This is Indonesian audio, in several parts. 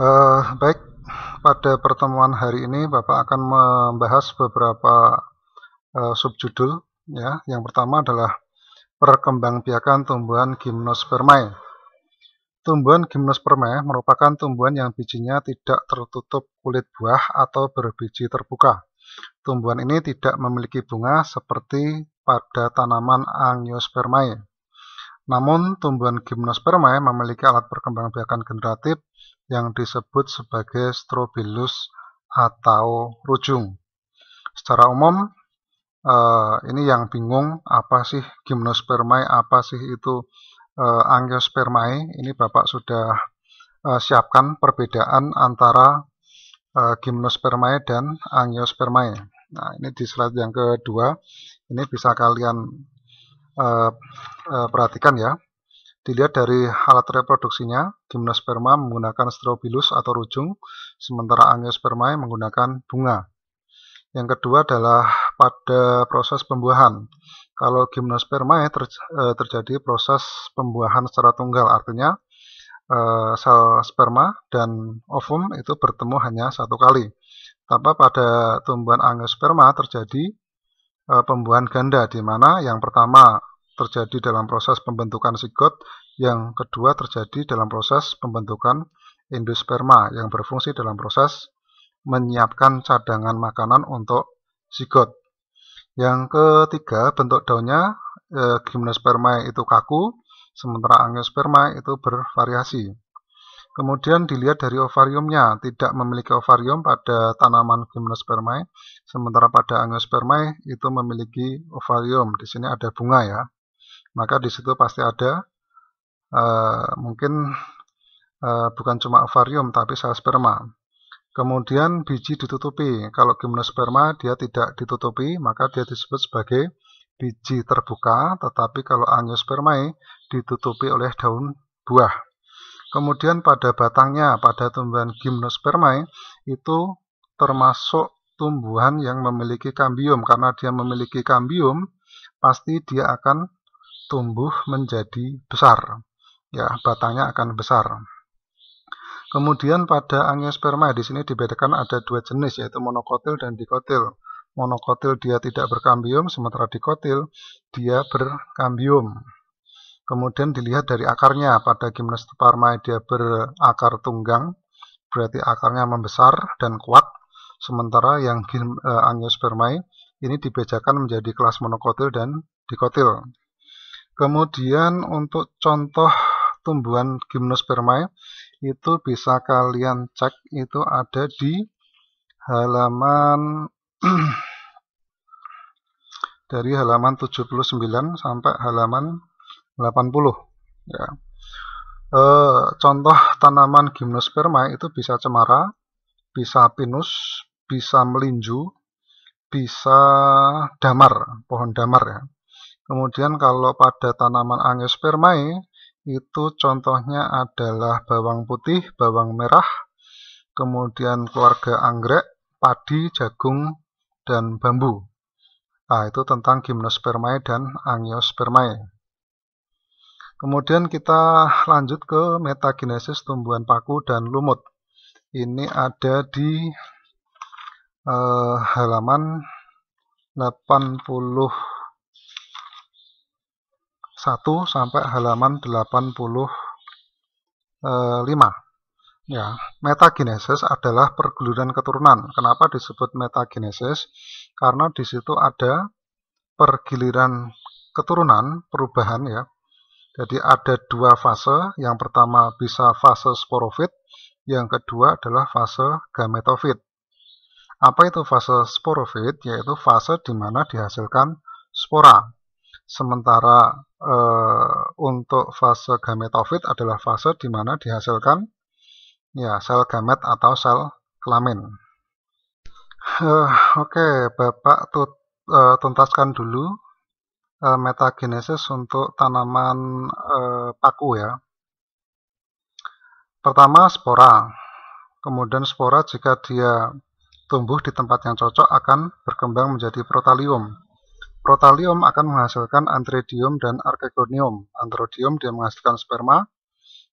Baik, pada pertemuan hari ini Bapak akan membahas beberapa subjudul. Ya, yang pertama adalah perkembangbiakan tumbuhan Gymnospermae. Tumbuhan Gymnospermae merupakan tumbuhan yang bijinya tidak tertutup kulit buah atau berbiji terbuka. Tumbuhan ini tidak memiliki bunga seperti pada tanaman Angiospermae. Namun, tumbuhan Gymnospermae memiliki alat perkembangbiakan generatif yang disebut sebagai strobilus atau rujung. Secara umum, ini yang bingung, apa sih Gymnospermae, apa sih itu Angiospermae. Ini Bapak sudah siapkan perbedaan antara Gymnospermae dan Angiospermae. Nah, ini di slide yang kedua, ini bisa kalian perhatikan ya. Dilihat dari alat reproduksinya, Gymnosperma menggunakan strobilus atau rujung, sementara Angiospermae menggunakan bunga. Yang kedua adalah pada proses pembuahan. Kalau Gymnospermae terjadi proses pembuahan secara tunggal, artinya sel sperma dan ovum itu bertemu hanya satu kali. Tapi pada tumbuhan Angiosperma terjadi pembuahan ganda, di mana yang pertama terjadi dalam proses pembentukan zigot, yang kedua terjadi dalam proses pembentukan endosperma yang berfungsi dalam proses menyiapkan cadangan makanan untuk zigot. Yang ketiga, bentuk daunnya Gymnospermae itu kaku, sementara Angiospermae itu bervariasi. Kemudian dilihat dari ovariumnya, tidak memiliki ovarium pada tanaman Gymnospermae, sementara pada Angiospermae itu memiliki ovarium. Di sini ada bunga ya, maka di situ pasti ada mungkin bukan cuma ovarium tapi sel sperma. Kemudian biji ditutupi. Kalau Gymnosperma dia tidak ditutupi, maka dia disebut sebagai biji terbuka, tetapi kalau Angiospermae ditutupi oleh daun buah. Kemudian pada batangnya, pada tumbuhan Gymnospermae itu termasuk tumbuhan yang memiliki kambium. Karena dia memiliki kambium, pasti dia akan tumbuh menjadi besar. Ya, batangnya akan besar. Kemudian pada Angiospermae di sini dibedakan ada dua jenis, yaitu monokotil dan dikotil. Monokotil dia tidak berkambium, sementara dikotil dia berkambium. Kemudian dilihat dari akarnya, pada Gymnospermae dia berakar tunggang, berarti akarnya membesar dan kuat, sementara yang Angiospermae ini dibedakan menjadi kelas monokotil dan dikotil. Kemudian untuk contoh tumbuhan Gymnospermae itu bisa kalian cek, itu ada di halaman dari halaman 79 sampai halaman 80 ya. Contoh tanaman Gymnospermae itu bisa cemara, bisa pinus, bisa melinju, bisa damar, pohon damar ya. Kemudian kalau pada tanaman Angiospermae itu contohnya adalah bawang putih, bawang merah, kemudian keluarga anggrek, padi, jagung, dan bambu. Nah, itu tentang Gymnospermae dan Angiospermae. Kemudian kita lanjut ke metagenesis tumbuhan paku dan lumut. Ini ada di halaman 81 sampai halaman 85. Ya, metagenesis adalah pergeluran keturunan. Kenapa disebut metagenesis? Karena di situ ada pergiliran keturunan, perubahan ya. Jadi ada dua fase, yang pertama bisa fase sporofit, yang kedua adalah fase gametofit. Apa itu fase sporofit? Yaitu fase di mana dihasilkan spora. Sementara untuk fase gametofit adalah fase di mana dihasilkan ya sel gamet atau sel kelamin. Oke, Bapak tuntaskan dulu metagenesis untuk tanaman paku ya. Pertama spora. Kemudian spora jika dia tumbuh di tempat yang cocok akan berkembang menjadi protalium. Protalium akan menghasilkan antheridium dan archegonium. Antheridium dia menghasilkan sperma,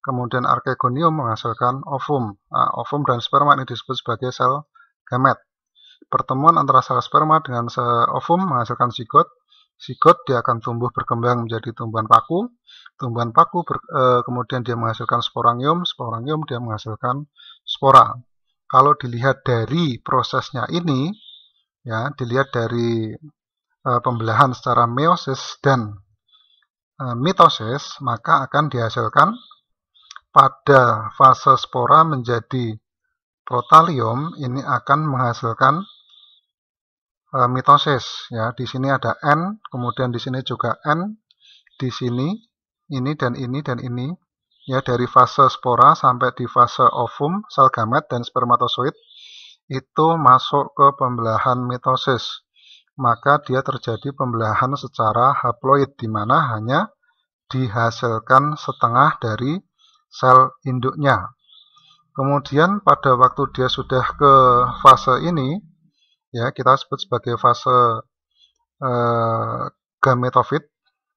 Kemudian archegonium menghasilkan ovum. Nah, ovum dan sperma ini disebut sebagai sel gamet. Pertemuan antara sel sperma dengan sel ovum menghasilkan zigot. Zigot dia akan tumbuh berkembang menjadi tumbuhan paku. Tumbuhan paku kemudian dia menghasilkan sporangium. Sporangium dia menghasilkan spora. Kalau dilihat dari prosesnya ini, ya, dilihat dari pembelahan secara meiosis dan mitosis, maka akan dihasilkan pada fase spora menjadi protalium ini akan menghasilkan mitosis, ya. Di sini ada N, kemudian di sini juga N, di sini ini dan ini dan ini, ya. Dari fase spora sampai di fase ovum, sel gamet dan spermatozoid itu masuk ke pembelahan mitosis. Maka dia terjadi pembelahan secara haploid, di mana hanya dihasilkan setengah dari sel induknya. Kemudian pada waktu dia sudah ke fase ini, ya, kita sebut sebagai fase gametofit,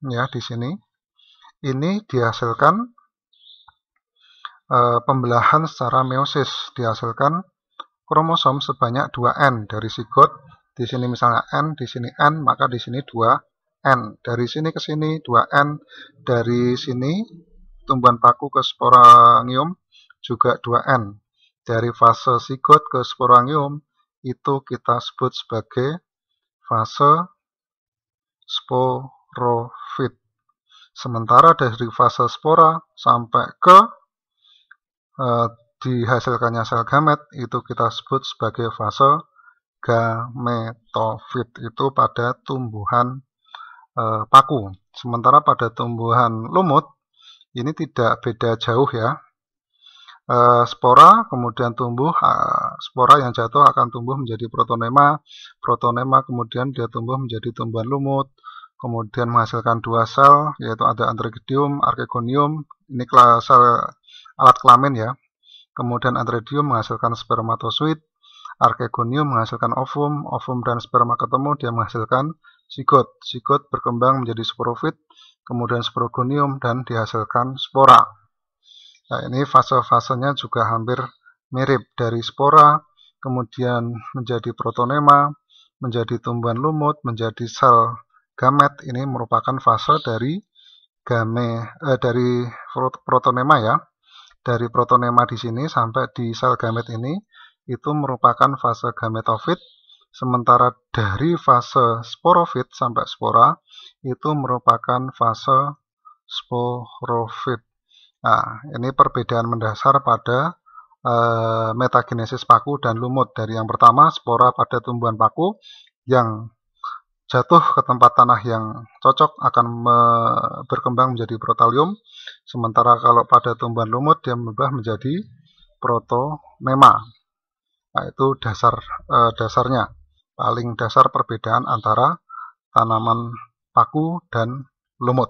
ya, di sini. Ini dihasilkan pembelahan secara meiosis, dihasilkan kromosom sebanyak 2N dari zigot. Di sini misalnya N, di sini N, maka di sini 2N. Dari sini ke sini 2N, dari sini tumbuhan paku ke sporangium juga 2N. Dari fase zigot ke sporangium itu kita sebut sebagai fase sporofit. Sementara dari fase spora sampai ke dihasilkannya sel gamet itu kita sebut sebagai fase gametofit, itu pada tumbuhan paku. Sementara pada tumbuhan lumut ini tidak beda jauh, ya. Spora kemudian tumbuh, spora yang jatuh akan tumbuh menjadi protonema. Protonema kemudian dia tumbuh menjadi tumbuhan lumut, kemudian menghasilkan 2 sel, yaitu ada anthracidium, archegonium, ini sel alat kelamin, ya. Kemudian anthracidium menghasilkan spermatozoid, archegonium menghasilkan ovum, ovum dan sperma ketemu dia menghasilkan zigot. Zigot berkembang menjadi sporofit, kemudian sporogonium dan dihasilkan spora. Nah, ini fase-fasenya juga hampir mirip, dari spora kemudian menjadi protonema, menjadi tumbuhan lumut, menjadi sel gamet. Ini merupakan fase dari protonema, ya. Dari protonema di sini sampai di sel gamet ini itu merupakan fase gametofit. Sementara dari fase sporofit sampai spora itu merupakan fase sporofit. Nah, ini perbedaan mendasar pada metagenesis paku dan lumut. Dari yang pertama, spora pada tumbuhan paku yang jatuh ke tempat tanah yang cocok akan berkembang menjadi protalium. Sementara kalau pada tumbuhan lumut dia berubah menjadi protonema. Nah, itu dasarnya. Paling dasar perbedaan antara tanaman paku dan lumut.